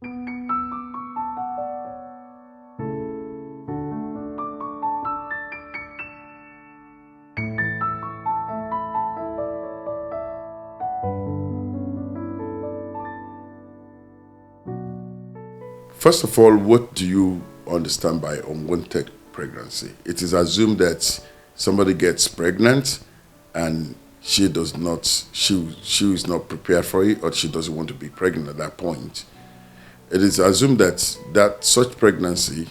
First of all, what do you understand by unwanted pregnancy? It is assumed that somebody gets pregnant and she is not prepared for it, or she doesn't want to be pregnant at that point. It is assumed that such pregnancy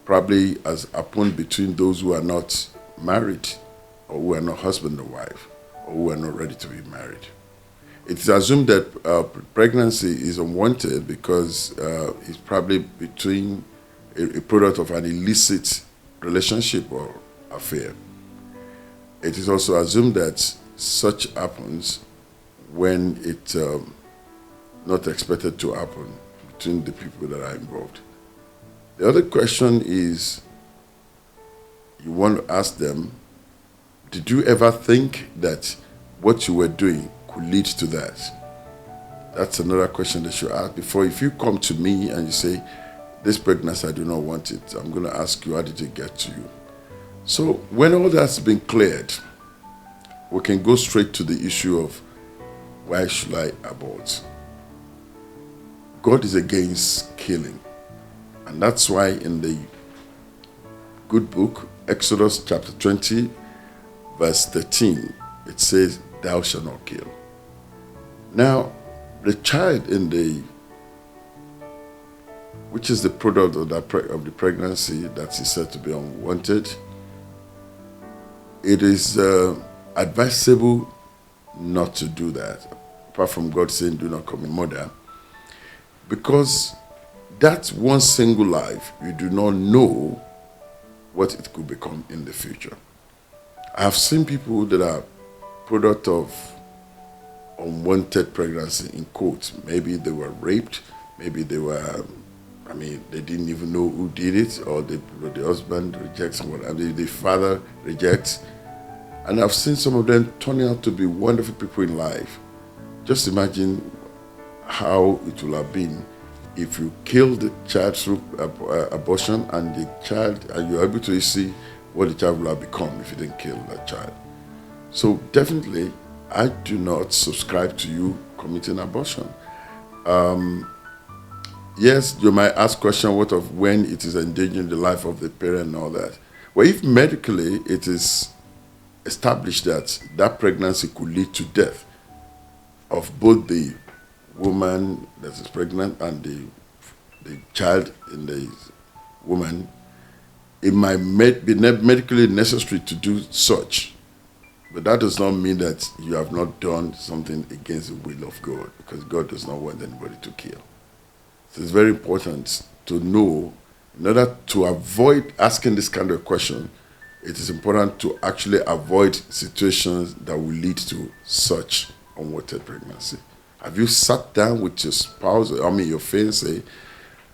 probably has happened between those who are not married, or who are not husband or wife, or who are not ready to be married. It is assumed that pregnancy is unwanted because it's probably between a product of an illicit relationship or affair. It is also assumed that such happens when it's not expected to happen between the people that are involved. The other question is, you want to ask them, did you ever think that what you were doing could lead to that? That's another question they should ask before. If you come to me and you say, this pregnancy, I do not want it, I'm going to ask you, how did it get to you? So when all that's been cleared, we can go straight to the issue of, why should I abort? God is against killing. And that's why in the good book, Exodus chapter 20, verse 13, it says, thou shalt not kill. Now, the child which is the product of the pregnancy that is said to be unwanted, it is advisable not to do that, apart from God saying, do not commit murder, because that one single life, you do not know what it could become in the future. I have seen people that are product of unwanted pregnancy, in quotes. Maybe they were raped, maybe they were, they didn't even know who did it, or the husband rejects whatever, the father rejects. And I've seen some of them turning out to be wonderful people in life. Just imagine how it will have been if you kill the child through abortion, and you're able to see what the child will have become if you didn't kill that child. So definitely, I do not subscribe to you committing abortion. Yes, you might ask question, what of when it is endangering the life of the parent and all that. Well, if medically it is established that that pregnancy could lead to death of both the woman that is pregnant and the child in the woman, it might be medically necessary to do such. But that does not mean that you have not done something against the will of God, because God does not want anybody to kill. So it's very important to know, in order to avoid asking this kind of question, it is important to actually avoid situations that will lead to such unwanted pregnancy. Have you sat down with your spouse, your fiancé,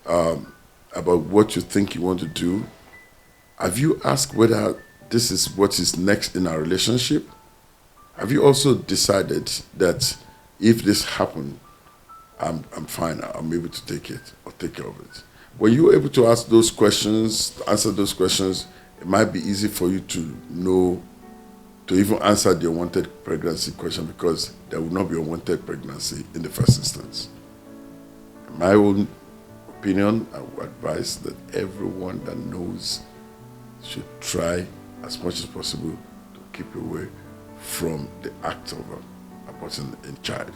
about what you think you want to do? Have you asked whether this is what is next in our relationship? Have you also decided that if this happened, I'm fine, I'm able to take it or take care of it? When you're able to ask those questions, answer those questions, it might be easy for you to know, to even answer the unwanted pregnancy question, because there will not be unwanted pregnancy in the first instance. In my own opinion, I would advise that everyone that knows should try as much as possible to keep away from the act of aborting a child.